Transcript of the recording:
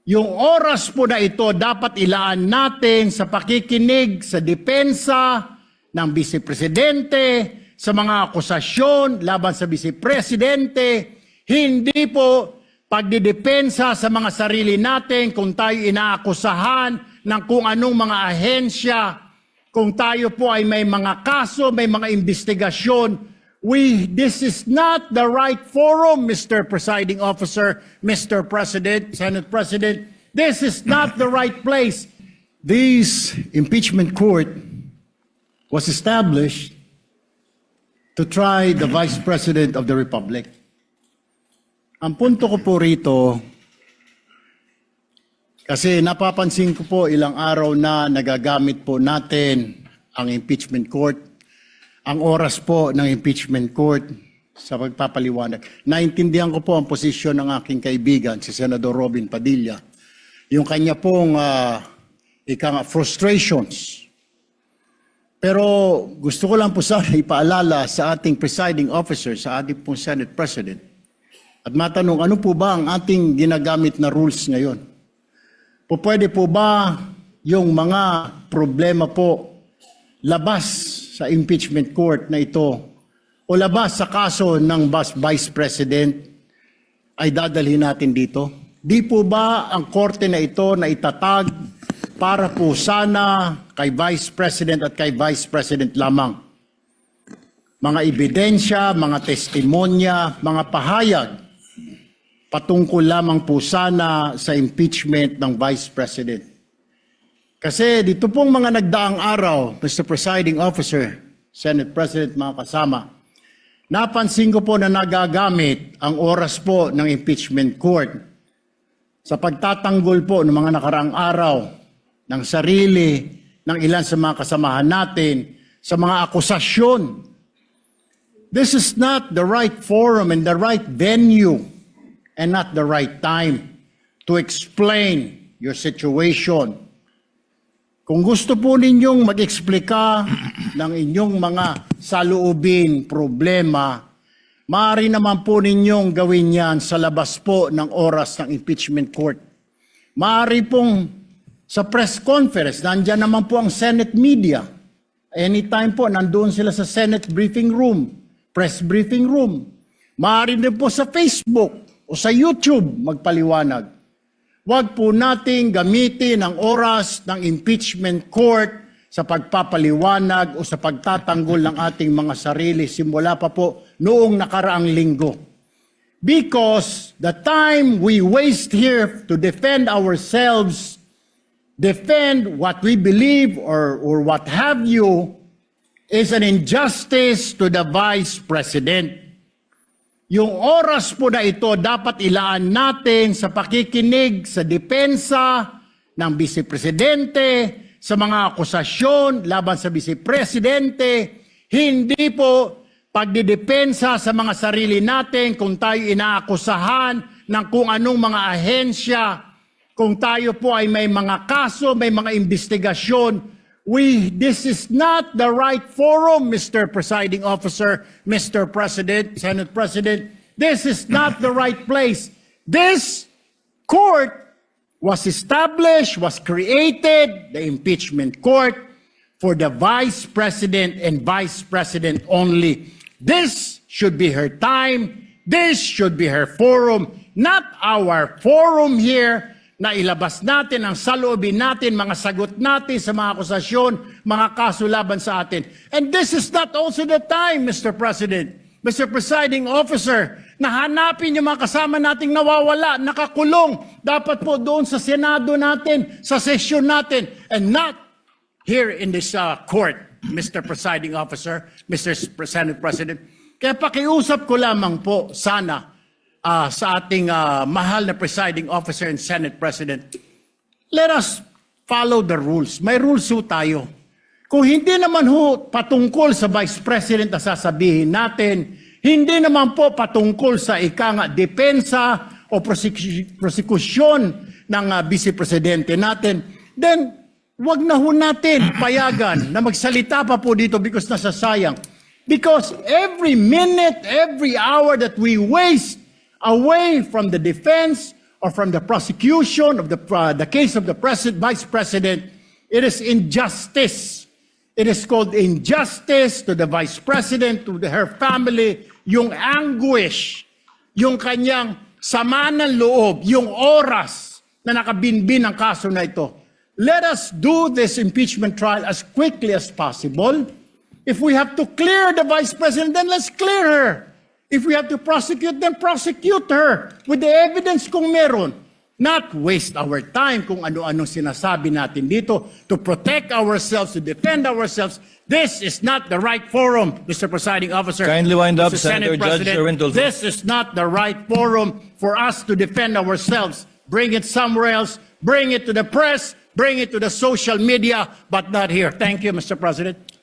Yung oras po na ito dapat ilaan natin sa pakikinig sa depensa ng Vice Presidente, sa mga akusasyon laban sa Vice Presidente, hindi po pagdidepensa sa mga sarili natin kung tayo inaakusahan ng kung anong mga ahensya, kung tayo po ay may mga kaso, may mga investigasyon. This is not the right forum, Mr. Presiding Officer, Mr. President, Senate President. This is not the right place. This impeachment court was established to try the Vice President of the Republic. Ang punto ko po rito, kasi napapansin ko po ilang araw na nagagamit po natin ang impeachment court, ang oras po ng impeachment court sa pagpapaliwanag. Naintindihan ko po ang posisyon ng aking kaibigan, si Senador Robin Padilla. Yung kanya pong frustrations. Pero gusto ko lang po sana ipaalala sa ating presiding officer, sa ating pong Senate President, at matanong, ano po ba ang ating ginagamit na rules ngayon? Pwede po ba yung mga problema po labas sa impeachment court na ito o labas sa kaso ng Vice President ay dadalhin natin dito? Di po ba ang korte na ito na itatag para po sana kay Vice President at kay Vice President lamang? Mga ebidensya, mga testimonya, mga pahayag patungkol lamang po sana sa impeachment ng Vice President. Kasi dito pong mga nagdaang araw, Mr. Presiding Officer, Senate President, mga kasama, napansin ko po na nagagamit ang oras po ng impeachment court sa pagtatanggol po ng mga nakaraang araw ng sarili, ng ilan sa mga kasamahan natin, sa mga akusasyon. This is not the right forum and the right venue and not the right time to explain your situation. Kung gusto po ninyong mag-eksplika ng inyong mga saloobin, problema, maaari naman po ninyong gawin yan sa labas po ng oras ng impeachment court. Maaari pong sa press conference, nandyan naman po ang Senate media. Anytime po, nandoon sila sa Senate briefing room, press briefing room. Maaari din po sa Facebook o sa YouTube magpaliwanag. Huwag po nating gamitin ang oras ng impeachment court sa pagpapaliwanag o sa pagtatanggol ng ating mga sarili simula pa po noong nakaraang linggo. Because the time we waste here to defend ourselves, defend what we believe or what have you, is an injustice to the Vice President. Yung oras po na ito dapat ilaan natin sa pakikinig sa depensa ng Vice Presidente, sa mga akusasyon laban sa Vice Presidente, hindi po pagdidepensa sa mga sarili natin kung tayo inaakusahan ng kung anong mga ahensya, kung tayo po ay may mga kaso, may mga investigasyon. This is not the right forum, Mr. Presiding Officer, Mr. President, Senate President. This is not the right place. This court was established, was created, the impeachment court, for the Vice President and Vice President only. This should be her time. This should be her forum, not our forum here, na ilabas natin ang saloobin natin, mga sagot natin sa mga akusasyon, mga kaso laban sa atin. And this is not also the time, Mr. President, Mr. Presiding Officer, na hanapin yung mga kasama nating nawawala, nakakulong, dapat po doon sa Senado natin, sa sesyon natin, and not here in this court, Mr. Presiding Officer, Mr. Senate President. Kaya pakiusap ko lamang po sana, sa ating mahal na presiding officer and Senate President, let us follow the rules. May rules ho tayo. Kung hindi naman ho patungkol sa Vice President na sasabihin natin, hindi naman po patungkol sa depensa o prosekusyon ng Vice Presidente natin, then wag na ho natin payagan na magsalita pa po dito because nasasayang. Because every minute, every hour that we waste away from the defense or from the prosecution of the case of the Vice President, it is injustice. It is called injustice to the Vice President, to her family, yung anguish, yung kanyang sama ng loob, yung oras na nakabinbin ang kaso na ito. Let us do this impeachment trial as quickly as possible. If we have to clear the Vice President, then let's clear her. If we have to prosecute, then prosecute her with the evidence kung meron. Not waste our time kung ano-ano sinasabi natin dito to protect ourselves, to defend ourselves. This is not the right forum, Mr. Presiding Officer. Kindly wind up, Mr. Senate Senator Judge President. Sherwin Tulfo. This is not the right forum for us to defend ourselves. Bring it somewhere else. Bring it to the press. Bring it to the social media, but not here. Thank you, Mr. President.